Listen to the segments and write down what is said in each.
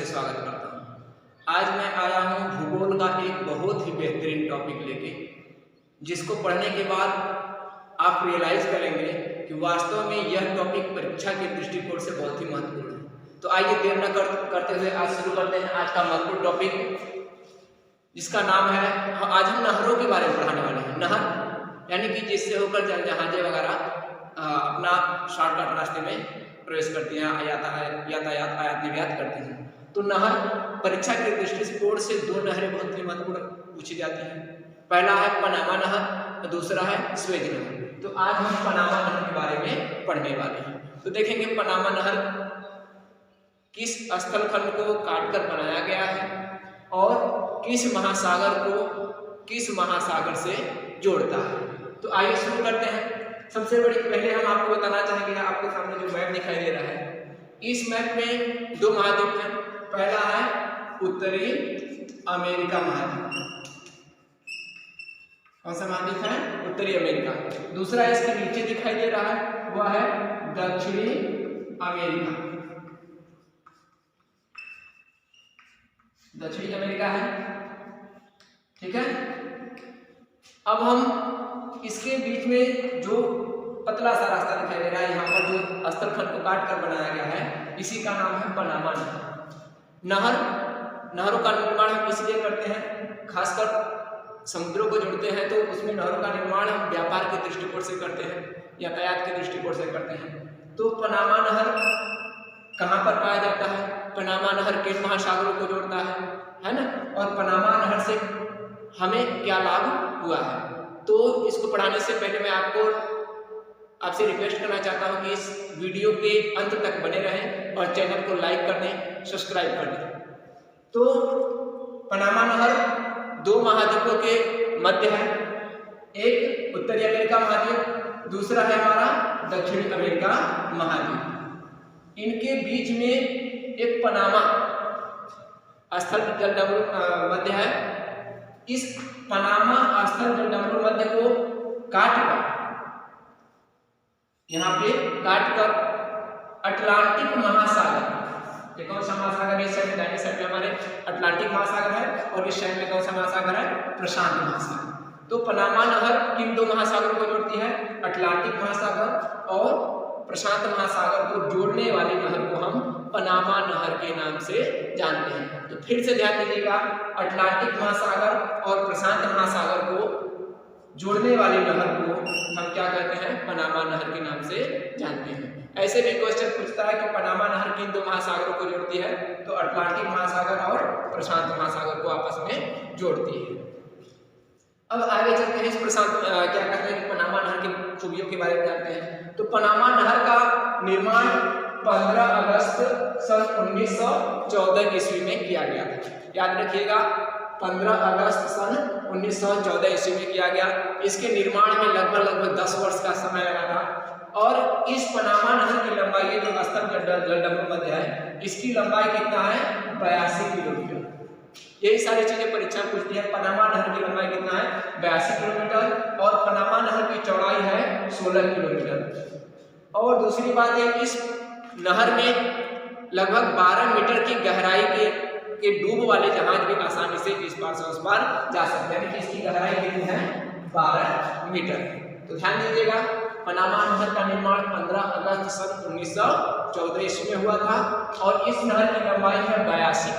स्वागत करता हूँ। आज मैं आया हूँ भूगोल का एक बहुत ही बेहतरीन टॉपिक लेके, जिसको पढ़ने के बाद आप रियलाइज करेंगे कि वास्तव में यह टॉपिक परीक्षा के दृष्टिकोण से बहुत ही महत्वपूर्ण है। तो आइए देर न करते हुए आज शुरू करते हैं आज का महत्वपूर्ण टॉपिक, जिसका नाम है, आज हम नहरों के बारे में पढ़ाने वाले हैं। नहर यानी कि जिससे होकर जहाजें वगैरह अपना शॉर्टकट रास्ते में प्रवेश करती हैं, यातायात आयात निर्यात करती हैं। तो नहर परीक्षा के दृष्टिकोण से दो नहरें बहुत ही महत्वपूर्ण पूछी जाती हैं। पहला है पनामा नहर, दूसरा है स्वेज नहर। तो आज हम पनामा नहर के बारे में पढ़ने वाले हैं। तो देखेंगे पनामा नहर किस स्थल खंड को काटकर बनाया गया है और किस महासागर से जोड़ता है। तो आइए शुरू करते हैं। सबसे बड़ी पहले हम आपको बताना चाहेंगे, आपके सामने जो मैप दिखाई दे रहा है, इस मैप में दो महाद्वीप हैं। पहला है उत्तरी अमेरिका महाद्वीप। कौन सा महाद्वीप है? उत्तरी अमेरिका। दूसरा इसके नीचे दिखाई दे रहा है, वह है दक्षिणी अमेरिका। दक्षिणी अमेरिका है, ठीक है। अब हम इसके बीच में जो पतला सा रास्ता दिखाई दे रहा है, यहाँ पर जो स्थल खंड को काट कर बनाया गया है, इसी का नाम है पनामा नहर। नहरों का निर्माण हम इसलिए करते हैं, खासकर समुद्रों को जोड़ते हैं, तो उसमें नहरों का निर्माण हम व्यापार के दृष्टिकोण से करते हैं, यातायात के दृष्टिकोण से करते हैं। तो पनामा नहर कहाँ पर पाया जाता है? पनामा नहर किन महासागरों को जोड़ता है ना? और पनामा नहर से हमें क्या लाभ हुआ है? तो इसको पढ़ाने से पहले मैं आपसे रिक्वेस्ट करना चाहता हूं कि इस वीडियो के अंत तक बने रहें और चैनल को लाइक कर दें, सब्सक्राइब कर दें। तो पनामा नहर दो महाद्वीपों के मध्य है, एक उत्तरी अमेरिका महाद्वीप, दूसरा है हमारा दक्षिणी अमेरिका महाद्वीप। इनके बीच में एक पनामा स्थल जलडमरू मध्य है। इस पनामा स्थल जलडमरू मध्य को काटकर, यहाँ पे काटकर अटलांटिक महासागर, ये कौन सा महासागर है? इस साइड दाहिने साइड में हमारे अटलांटिक महासागर है और इस साइड में कौन सा महासागर है? प्रशांत महासागर। तो पनामा नहर किन दो महासागरों को जोड़ती है? अटलांटिक महासागर और प्रशांत महासागर को जोड़ने वाली नहर को हम पनामा नहर के नाम से जानते हैं। तो फिर से ध्यान दीजिएगा, अटलांटिक महासागर और प्रशांत महासागर को जोड़ने वाली नहर को हम क्या कहते हैं? पनामा नहर के नाम से जानते हैं। ऐसे भी क्वेश्चन पूछता है कि पनामा नहर किन दो महासागरों को जोड़ती है? तो अटलांटिक महासागर और प्रशांत महासागर को आपस में जोड़ती है। अब आगे चलते हैं, इस प्रशांत क्या कहते हैं, पनामा नहर की खूबियों के बारे में जानते हैं। तो पनामा नहर का निर्माण 15 अगस्त सन 1914 ईस्वी में किया गया था। याद रखिएगा, 15 अगस्त सन 1914 ईस्वी में किया गया। इसके निर्माण में लगभग 10 वर्ष का समय लगा था। और इस पनामा नहर की लंबाई, ये जो स्थल जलडमरू मध्य है, इसकी लंबाई कितना है? 82 किलोमीटर। यही सारी चीजें परीक्षा पूछती है। पनामा नहर की लंबाई कितना है? 82 किलोमीटर और पनामा नहर की चौड़ाई है 16 किलोमीटर। और दूसरी बात है, इस नहर में लगभग 12 मीटर की गहराई के डूब वाले जहाज भी आसानी से इस पार से उस पार जा सकते हैं। इसकी गहराई कितनी है? 12 मीटर। तो ध्यान दीजिएगा, पनामा नहर का निर्माण 15 अगस्त सन 1914 ईस्वी में हुआ था और इस नहर की लंबाई है 82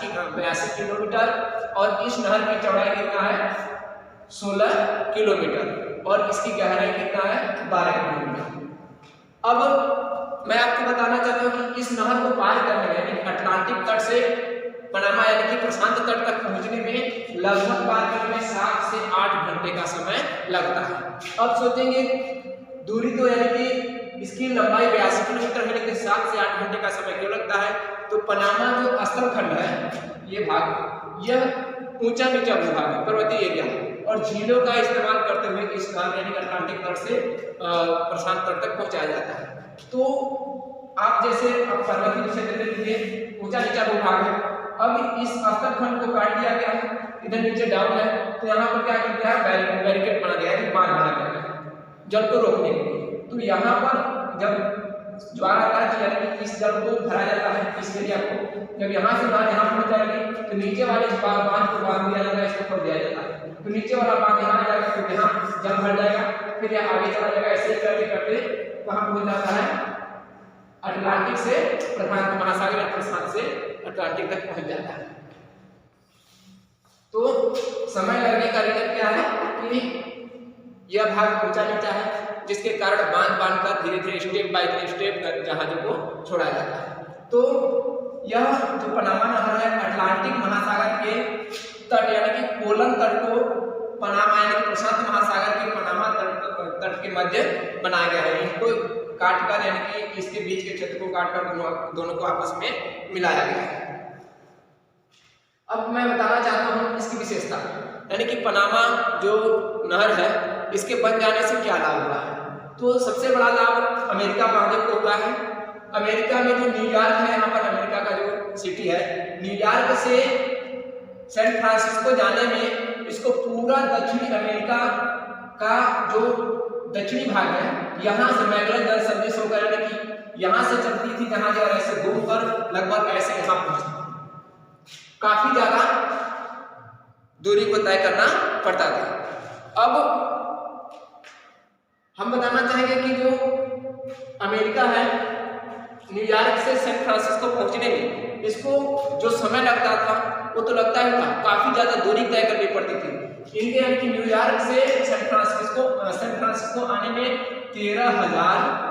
किलोमीटर और इस नहर की चौड़ाई कितना है? 16 किलोमीटर और इसकी गहराई कितना है? 12 किलोमीटर। अब मैं आपको बताना चाहता हूँ कि इस नहर को पार करने में, यानी अटलांटिक तट से पनामा यानी कि प्रशांत तट तक पहुंचने में लगभग पार करने में 7 से 8 घंटे का समय लगता है। अब सोचेंगे दूरी तो यानी कि इसकी लंबाई 82 किलोमीटर है, लेकिन 7 से 8 घंटे का समय क्यों लगता है? तो पनामा जो स्थल खंड है, ये भाग, यह ऊंचा नीचा भूभाग है, पर्वतीय एरिया है और झीलों का इस्तेमाल करते हुए इस नहर यानी अटलांटिक तट से प्रशांत तट तक पहुंचाया जाता है। तो आप जैसे पर्वतीय क्षेत्र के लिए ऊंचा नीचा भूभाग है। अब इस स्थल खंड को काट दिया गया, इधर नीचे डाउन है, तो यहाँ पर क्या कर दिया है? बैरिकेड बना दिया है, बांध बना दिया है जल को रोकने के लिए। तो यहाँ पर जब ज्वार आता है यानी कि इस जल को भरा जाता है इस एरिया को, जब यहाँ से बांध यहाँ पहुंच जाएगी तो नीचे वाले बांध को बांध दिया जाता है, इसको खोल दिया जाता है, तो नीचे वाला बांध यहाँ आ जाएगा, तो यहाँ जल भर जाएगा, फिर यह आगे चला जाएगा, ऐसे करते करते कहाँ पहुंच जाता है अटलांटिक से प्रशांत महासागर या प्रशांत से अटलांटिक तक पहुंच जाता है। तो समय लगने का रीजन क्या है कि यह भाग ऊंचा नीचा है, जिसके कारण बांध बांधकर धीरे धीरे स्टेप बाय स्टेप जहाजों को छोड़ा जाता है। तो यह जो पनामा नहर है अटलांटिक महासागर के तट यानी कि कोलन तट को पनामा यानी कि प्रशांत महासागर के पनामा तट के मध्य बनाया गया है। इनको काटकर यानी कि इसके बीच के क्षेत्र को काटकर दोनों को आपस में मिलाया गया है। अब मैं बताना चाहता हूँ इसकी विशेषता, यानी कि पनामा जो नहर है इसके बन जाने से क्या लाभ हुआ है। तो सबसे बड़ा लाभ अमेरिका महाद्वीप को हुआ है। अमेरिका में जो न्यूयॉर्क है, यहाँ पर अमेरिका का जो सिटी है, न्यूयॉर्क से सैन फ्रांसिस्को जाने में इसको पूरा दक्षिणी अमेरिका का जो दक्षिणी भाग है यहाँ से मैगलन जल सर्विस होकर यानी कि यहाँ से चलती थी जहाज और ऐसे घूमकर लगभग ऐसे यहाँ पहुंचती, काफी ज्यादा दूरी को तय करना पड़ता था। अब हम बताना चाहेंगे कि जो अमेरिका है न्यूयॉर्क से सैन फ्रांसिस्को पहुंचने में इसको जो समय लगता था वो तो लगता ही था, काफी ज्यादा दूरी तय करनी पड़ती थी। इनके यानी कि न्यूयॉर्क से सैन फ्रांसिस्को आने में 13,000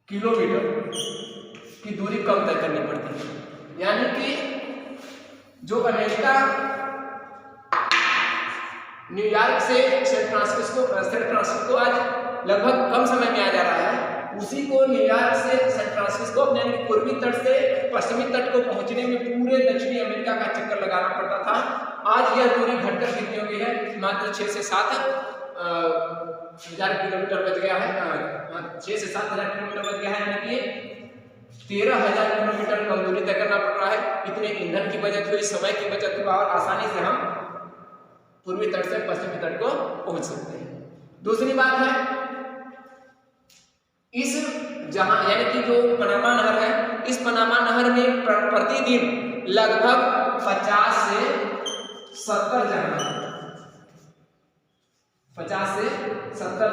किलोमीटर की दूरी कम तय करनी पड़ती है। यानी कि जो अमेरिका न्यूयॉर्क से सैन फ्रांसिस्को आज लगभग कम समय में आ जा रहा है, उसी को न्यूयॉर्क से सैन फ्रांसिस्को अपने पूर्वी तट से पश्चिमी तट को पहुंचने में पूरे दक्षिणी अमेरिका का चक्कर लगाना पड़ता था। आज यह दूरी घटकर कितनी हो गई है, मात्र 6 से 7 हजार किलोमीटर बच गया है, 6 से 7 हजार किलोमीटर बच गया है, यानी कि 13,000 किलोमीटर कम दूरी तय करना पड़ रहा है। इतने ईंधन की बचत हुई, समय की बचत हुई और आसानी से हम पूर्वी तट से पश्चिमी तट को पहुंच सकते हैं। दूसरी बात है इस जहां यानी कि जो पनामा नहर है, इस पनामा नहर में प्रतिदिन लगभग 50 से 70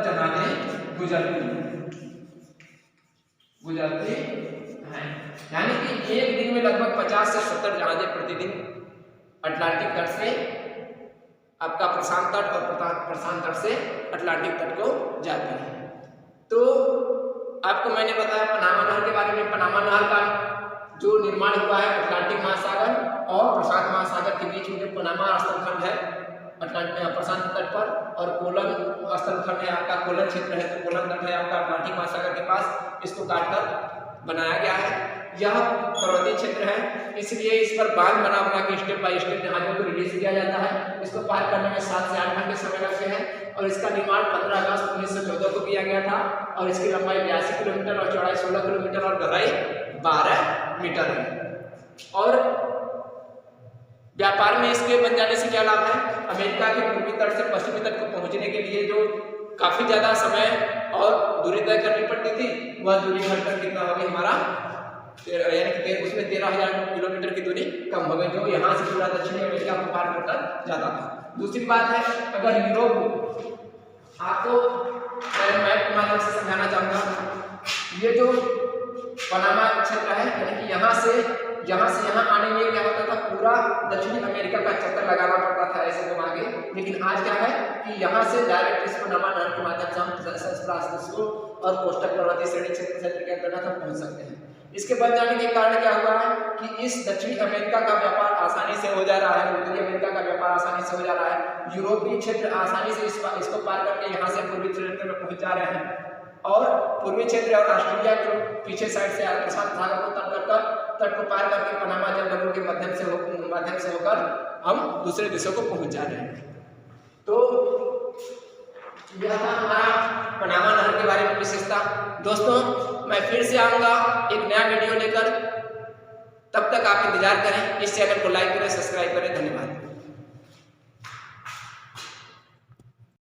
जहाजें गुजरती हैं। यानी कि एक दिन में लगभग 50 से 70 जहाजें प्रतिदिन अटलांटिक तट से आपका प्रशांत तट और प्रशांत तट से अटलांटिक तट को जाती है। तो आपको मैंने बताया पनामा नहर के बारे में। पनामा नहर का जो निर्माण हुआ है अटलांटिक महासागर और प्रशांत महासागर के बीच में जो पनामा स्थलखंड है प्रशांत तट पर, और कोलन स्थलखंड है आपका, कोलन क्षेत्र है तो कोलन तट है आपका अटलांटिक महासागर के पास, इसको काटकर बनाया गया है। यह पर्वतीय क्षेत्र है, इसलिए इस पर बांध बना के स्टेप बाय स्टेप जहाजों को रिलीज किया जाता है। इसको पार करने में 7 से 8 घंटे समय लगते हैं और इसका निर्माण 15 अगस्त 1914 को किया गया था और इसकी लंबाई 82 किलोमीटर और चौड़ाई 16 किलोमीटर और गहराई 12 मीटर है। और व्यापार में इसके बन जाने से क्या लाभ है, अमेरिका के पूर्वी तट से पश्चिमी तट को पहुंचने के लिए जो काफी ज्यादा समय और दूरी तय करनी पड़ती थी, वह दूरी घटकर कितना हो गई हमारा, यानी कि उसमें 13,000 किलोमीटर की दूरी कम हो गई, जो यहाँ से पूरा दक्षिणी अमेरिका को पार करता जाता था। दूसरी बात है, अगर यूरोप आपको मैप के माध्यम से समझाना चाहूंगा, ये जो पनामा क्षेत्र है यानी कि यहाँ से यहाँ आने में क्या होता था, पूरा दक्षिणी अमेरिका का चक्कर लगाना पड़ता था ऐसे घुमा के। लेकिन आज क्या है कि यहाँ से डायरेक्ट इस पनामा नहर के माध्यम से हम सैन फ्रांसिस्को और कोस्टल पर्वतीय श्रेणी क्षेत्र के अंतर्गत हम पहुंच सकते हैं। इसके बन जाने के कारण क्या हुआ है कि इस दक्षिणी अमेरिका का व्यापार आसानी से हो जा रहा है, उत्तरी अमेरिका का व्यापार आसानी से हो जा रहा है, यूरोपीय क्षेत्र आसानी से इसको पार करके यहाँ से पूर्वी क्षेत्र में पहुंच जा रहे हैं, और पूर्वी क्षेत्र और ऑस्ट्रेलिया के पीछे साइड से प्रशांत सागर को तट को पार करके पनामा जलबंधों के माध्यम से होकर हम दूसरे देशों को पहुंच जा रहे हैं। तो यह था हमारा पनामा नहर के बारे में विशेषता। दोस्तों, मैं फिर से आऊंगा एक नया वीडियो लेकर, तब तक आप इंतजार करें। इस चैनल को लाइक करें, सब्सक्राइब करें। धन्यवाद।